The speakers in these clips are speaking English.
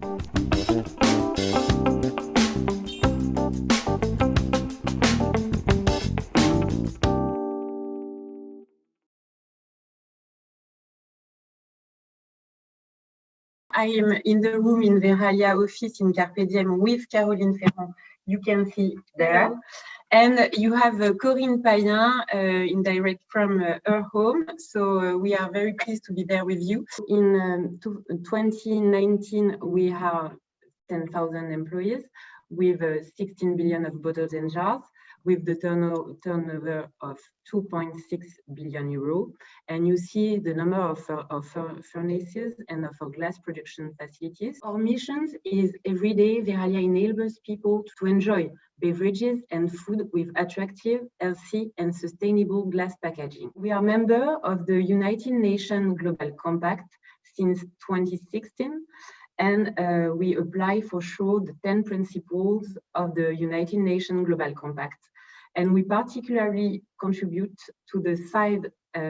I am in the room in Veralia office in Carpe Diem with Caroline Ferrand. You can see there. And you have Corinne Payen in direct from her home. So we are very pleased to be there with you. In 2019, we have 10,000 employees with 16 billion of bottles and jars, with the turnover of 2.6 billion euro. And you see the number of furnaces and of our glass production facilities. Our mission is every day Veralia enables people to enjoy beverages and food with attractive, healthy and sustainable glass packaging. We are member of the United Nations Global Compact since 2016. And we apply for sure the 10 principles of the United Nations Global Compact. And we particularly contribute to the 5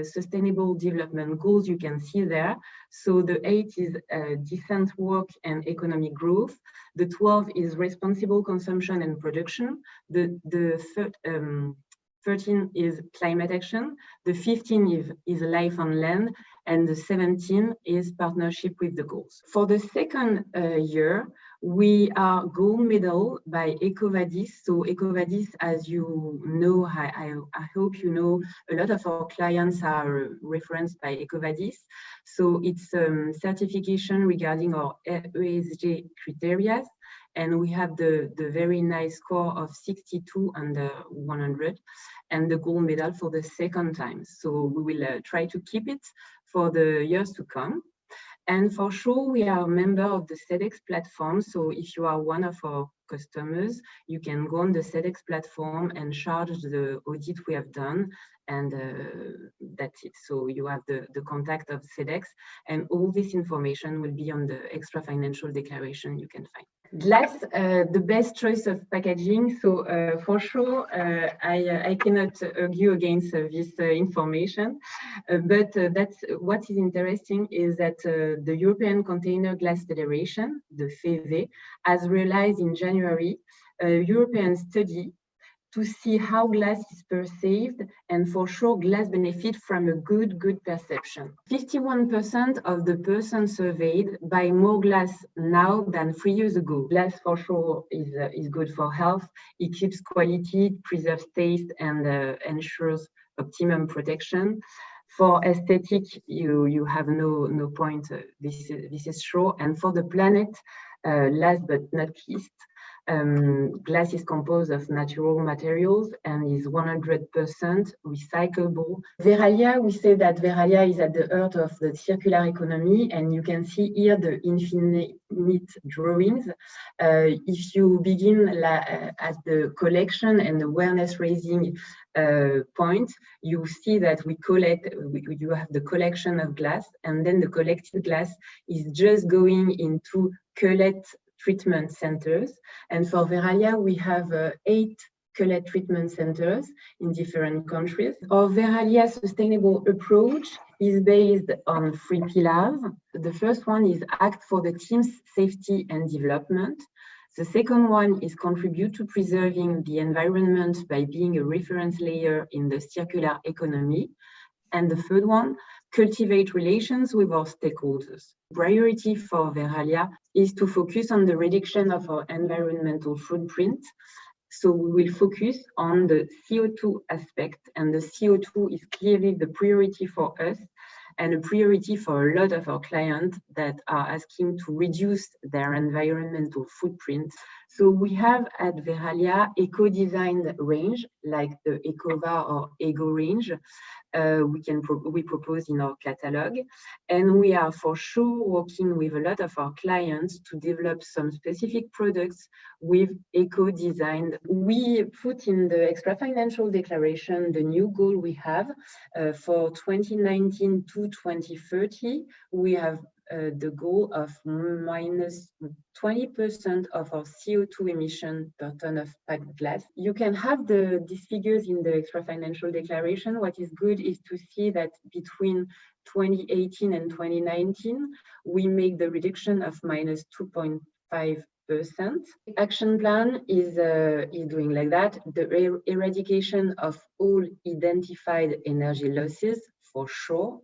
sustainable development goals you can see there. So the 8 is decent work and economic growth. The 12 is responsible consumption and production. The 13 is climate action. The 15 is life on land. And the 17 is partnership with the goals. For the second year, we are gold medal by EcoVadis. So EcoVadis, as you know, I hope you know, a lot of our clients are referenced by EcoVadis. So it's certification regarding our ESG criteria. And we have the very nice score of 62 under 100 and the gold medal for the second time. So we will try to keep it for the years to come. And for sure, we are a member of the SEDEX platform. So if you are one of our customers, you can go on the SEDEX platform and charge the audit we have done. And that's it. So you have the contact of SEDEX, and all this information will be on the extra financial declaration you can find. Glass, the best choice of packaging. So for sure, I cannot argue against this information, but that's what is interesting is that the European Container Glass Federation, the FEVE, has realized in January a European study to see how glass is perceived, and for sure glass benefit from a good perception. 51% of the persons surveyed buy more glass now than 3 years ago. Glass for sure is good for health. It keeps quality, preserves taste, and ensures optimum protection. For aesthetic, you have no point. This is sure. And for the planet, last but not least, glass is composed of natural materials and is 100% recyclable. Veralia, we say that Veralia is at the heart of the circular economy, and you can see here the infinite drawings. If you begin at the collection and awareness raising point, you see that you have the collection of glass, and then the collected glass is just going into cullet treatment centers. And for Veralia, we have 8 cullet treatment centers in different countries. Our Veralia sustainable approach is based on 3 pillars. The first one is act for the team's safety and development. The second one is contribute to preserving the environment by being a reference layer in the circular economy. And the third one, cultivate relations with our stakeholders. Priority for Veralia is to focus on the reduction of our environmental footprint. So we will focus on the CO2 aspect, and the CO2 is clearly the priority for us and a priority for a lot of our clients that are asking to reduce their environmental footprint. So we have at Veralia eco-designed range like the Ecova or Ego range. We propose in our catalog, and we are for sure working with a lot of our clients to develop some specific products with eco-designed. We put in the extra financial declaration the new goal we have for 2019 to 2030. We have the goal of minus 20% of our CO2 emission per ton of packed glass. You can have these figures in the extra financial declaration. What is good is to see that between 2018 and 2019, we make the reduction of minus 2.5%. Action plan is doing like that. The eradication of all identified energy losses, for sure.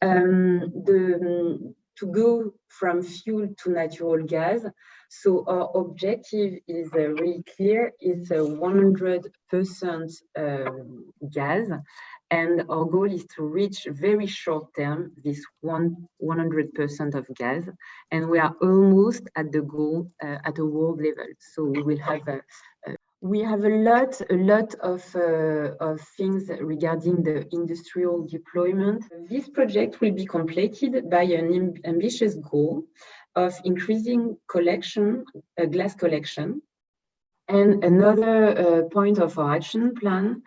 To go from fuel to natural gas. So our objective is really clear. It's 100% gas. And our goal is to reach very short term this 100% of gas, and we are almost at the goal at a world level. So we will have a lot of things regarding the industrial deployment. This project will be completed by an ambitious goal of increasing glass collection. And another point of our action plan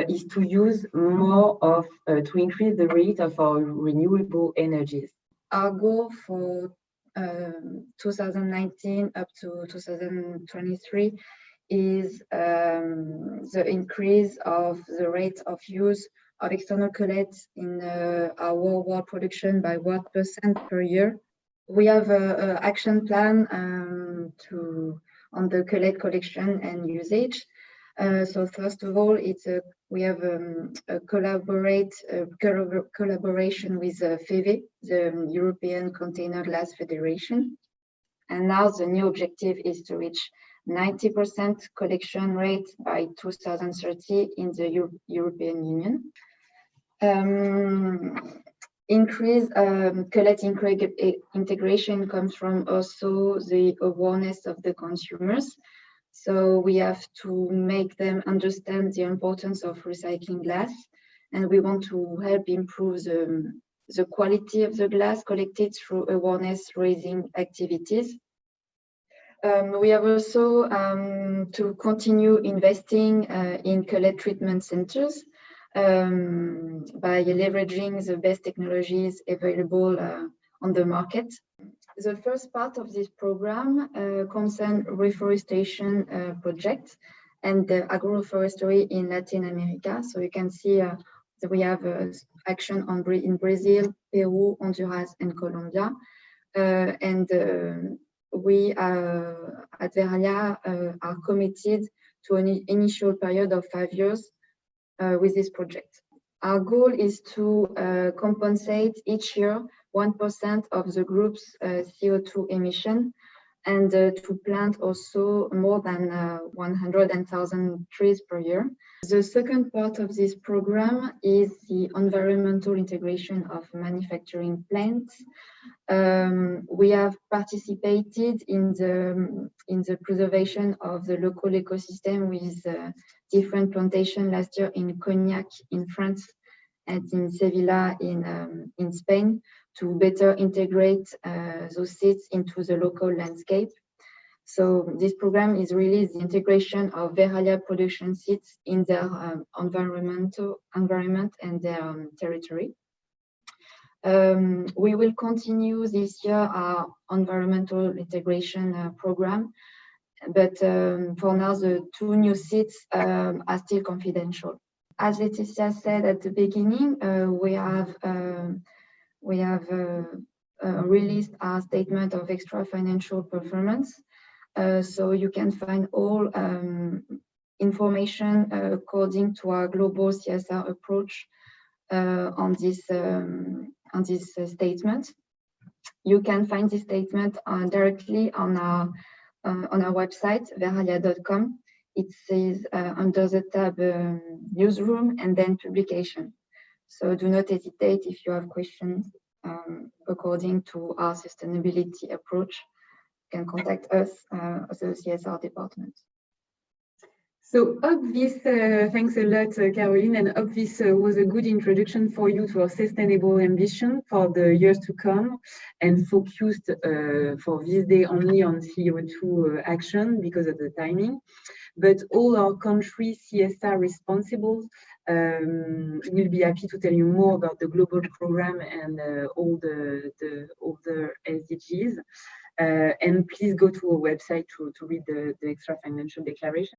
is to use more to increase the rate of our renewable energies. Our goal for 2019 up to 2023 is the increase of the rate of use of external cullets in our worldwide production by 1% per year. We have an action plan on the cullet collection and usage. So first of all, we have a collaboration with FEVE, the European Container Glass Federation. And now the new objective is to reach 90% collection rate by 2030 in the European Union. Increased cullet integration comes from also the awareness of the consumers. So we have to make them understand the importance of recycling glass, and we want to help improve the quality of the glass collected through awareness-raising activities. We have also to continue investing in cullet treatment centers by leveraging the best technologies available on the market. The first part of this program concerns reforestation projects and agroforestry in Latin America. So you can see that we have action in Brazil, Peru, Honduras, and Colombia. We at Verallia are committed to an initial period of 5 years with this project. Our goal is to compensate each year 1% of the group's CO2 emission, and to plant also more than 100,000 trees per year. The second part of this program is the environmental integration of manufacturing plants. We have participated in the preservation of the local ecosystem with different plantations last year in Cognac in France and in Sevilla in Spain, to better integrate those seeds into the local landscape. So this program is really the integration of Verallia production seeds in their environment and their territory. We will continue this year our environmental integration program, but for now the 2 new seeds are still confidential. As Laetitia said at the beginning, we have released our statement of extra financial performance. So you can find all information according to our global CSR approach on this statement. You can find this statement directly on our website, verallia.com. It says under the tab newsroom and then publication. So do not hesitate if you have questions according to our sustainability approach. You can contact us, the CSR department. So hope this, thanks a lot, Caroline, and hope this was a good introduction for you to our sustainable ambition for the years to come, and focused for this day only on CO2 action because of the timing. But all our country CSR responsibles will be happy to tell you more about the global program and all the SDGs. And please go to our website to read the extra financial declaration.